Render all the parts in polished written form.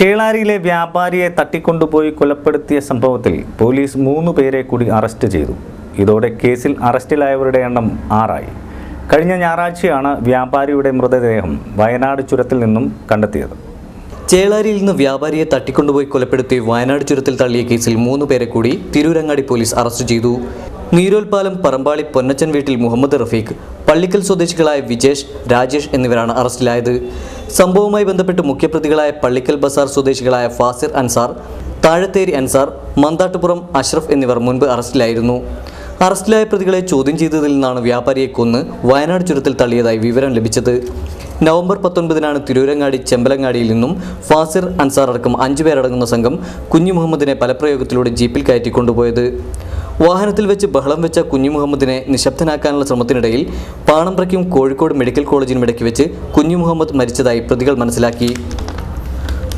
ചേളാരിയിലെ വ്യാപാരിയെ തട്ടിക്കൊണ്ടുപോയി കൊലപ്പെടുത്തിയ സംഭവത്തിൽ പോലീസ് 3 പേരെ കൂടി അറസ്റ്റ് ചെയ്തു. ഇതോടെ കേസിൽ അറസ്റ്റിലായവരുടെ എണ്ണം 6 ആയി. കഴിഞ്ഞ ഞായറാഴ്ചയാണ് വ്യാപാരിയുടെ മൃതദേഹം വയനാട് ചുരത്തിൽ നിന്നും കണ്ടെത്തിയത്. ചേളാരിയിൽ നിന്ന് വ്യാപാരിയെ തട്ടിക്കൊണ്ടുപോയി കൊലപ്പെടുത്തി വയനാട് ചുരത്തിൽ തള്ളിയ കേസിൽ 3 പേരെ കൂടി തിരൂരങ്ങാടി പോലീസ് അറസ്റ്റ് ചെയ്തു. നീരോൽപാലം പറമ്പാളി പൊന്നച്ചൻ വീട്ടിൽ മുഹമ്മദ് റഫീഖ്, പള്ളിക്കൽ സ്വദേശികളായ വിജേഷ്, രാജേഷ് എന്നിവരാണ് അറസ്റ്റിലായത്. സംഭവവുമായി ബന്ധപ്പെട്ട് മുഖ്യപ്രതികളായ പള്ളിക്കൽ ബസാർ സ്വദേശികളായ ഫാസിർ അൻസാർ, താഴത്തേരി അൻസാർ, മന്താട്ടുപുറം അഷ്റഫ് എന്നിവർ മുൻപ് അറസ്റ്റിലായിരുന്നു. അറസ്റ്റിലായ പ്രതികളെ ചോദ്യം ചെയ്തതിൽ നിന്നാണ് വ്യാപാരിയെ കൊന്ന് വയനാട് ചുരത്തിൽ തള്ളിയതായി വിവരം ലഭിച്ചത്. നവംബർ 19-നാണ് തിരൂരങ്ങാടി ചെമ്പലങ്ങാടിയിൽ നിന്നും ഫാസിർ അൻസാർ അടക്കം 5 പേരടങ്ങുന്ന സംഘം കുഞ്ഞു മുഹമ്മദിനെ പലപ്രയോഗത്തിലൂടെ ജീപ്പിൽ കയറ്റി കൊണ്ടുപോയത്. വാഹനത്തിൽ വെച്ച് ബഹളം വെച്ച കുഞ്ഞു മുഹമ്മദിനെ നിശബ്ദനാക്കാനുള്ള ശ്രമത്തിനിടയിൽ പാണമ്പ്രയ്ക്കും കോഴിക്കോട് മെഡിക്കൽ കോളേജിനും ഇടയ്ക്ക് വെച്ച് കുഞ്ഞു മുഹമ്മദ് മരിച്ചതായി പ്രതികൾ മനസ്സിലാക്കി.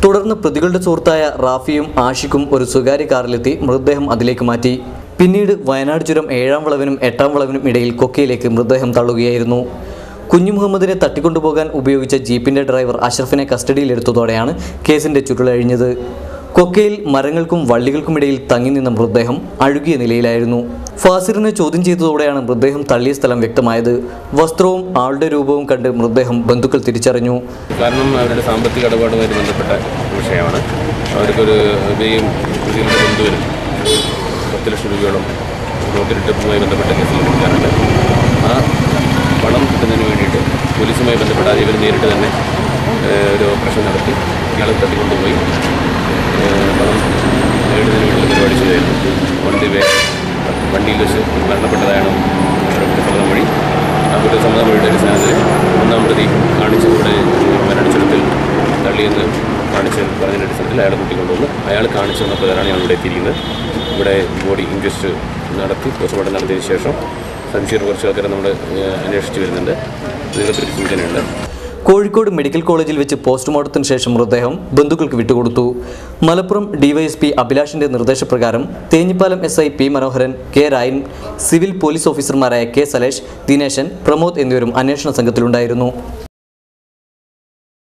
തുടർന്ന് പ്രതികളുടെ സുഹൃത്തായ റാഫിയും ആഷിഖും ഒരു സ്വകാര്യ കാറിലെത്തി മൃതദേഹം അതിലേക്ക് മാറ്റി. പിന്നീട് വയനാട് ചുരം 7-ാം വളവിനും 8-ാം വളവിനും ഇടയിൽ കൊക്കയിലേക്ക് മൃതദേഹം തള്ളുകയായിരുന്നു. കുഞ്ഞു മുഹമ്മദിനെ തട്ടിക്കൊണ്ടുപോകാൻ ഉപയോഗിച്ച ജീപ്പിന്റെ ഡ്രൈവർ അഷ്റഫിനെ കസ്റ്റഡിയിലെടുത്തതോടെയാണ് കേസിന്റെ ചുരുളഴിഞ്ഞത്. കൊക്കയിൽ മരങ്ങൾക്കും വള്ളികൾക്കുമിടയിൽ തങ്ങി നിന്ന മൃതദേഹം അഴുകിയ നിലയിലായിരുന്നു. ഫാസിറിനെ ചോദ്യം ചെയ്തതോടെയാണ് മൃതദേഹം തള്ളിയ സ്ഥലം വ്യക്തമായത്. വസ്ത്രവും ആളുടെ രൂപവും കണ്ട് മൃതദേഹം ബന്ധുക്കൾ തിരിച്ചറിഞ്ഞു. കാരണം അവരുടെ സാമ്പത്തിക ഇടപാടുമായി ബന്ധപ്പെട്ട വിഷയമാണ്. അവർക്കൊരു ബന്ധുവിനും 10 ലക്ഷം രൂപയോളം നോട്ടിലിട്ടപ്പുമായി ബന്ധപ്പെട്ട കേസിൽ കൊടുക്കാറുണ്ട്. ആ പണം കിട്ടുന്നതിന് വേണ്ടിയിട്ട് പോലീസുമായി ബന്ധപ്പെട്ട ഇവർ നേരിട്ട് തന്നെ ഒരു ഓപ്പറേഷൻ നടത്തി ഇയാളെ തട്ടിക്കൊണ്ടുപോയി പണം നേടുന്നതിന് വേണ്ടിയുള്ള പരിപാടി ചെയ്തായിരുന്നു. വണ്ടിയിൽ വെച്ച് മരണപ്പെട്ടതായാണ് സമ്മതം വഴി. ആ ഒരു സമ്മതം വഴിയുടെ അടിസ്ഥാനത്തിൽ 1-ാം പ്രതി കാണിച്ച് ഇവിടെ വയനാട് ചുരത്തിൽ തള്ളിയെന്ന് കാണിച്ച് പറഞ്ഞതിൻ്റെ അടിസ്ഥാനത്തിൽ അയാളെ കൂട്ടിക്കൊണ്ടുവന്ന് അയാൾ കാണിച്ചു തന്ന പ്രകാരമാണ് ഞങ്ങൾ ഇവിടെ എത്തിയിരിക്കുന്നത്. ഇവിടെ ബോഡി ഇൻക്വസ്റ്റ് നടത്തി പോസ്റ്റ്മോർട്ടം നടത്തിയതിന് ശേഷം സംശയം കുറച്ച് ആൾക്കാരെ നമ്മൾ അന്വേഷിച്ച് വരുന്നുണ്ട്. ഇതിനെപ്പറ്റി സൂചനയുണ്ട്. കോഴിക്കോട് മെഡിക്കൽ കോളേജിൽ വെച്ച് പോസ്റ്റ്മോർട്ടത്തിന് ശേഷം മൃതദേഹം ബന്ധുക്കൾക്ക് വിട്ടുകൊടുത്തു. മലപ്പുറം ഡിവൈഎസ്പി അഭിലാഷിന്റെ നിർദ്ദേശപ്രകാരം Thenhipalam SI P Manoharan, K Rayan, civil police ഓഫീസർമാരായ K സലേഷ്, ദിനേശൻ, പ്രമോദ് എന്നിവരും അന്വേഷണ സംഘത്തിലുണ്ടായിരുന്നു.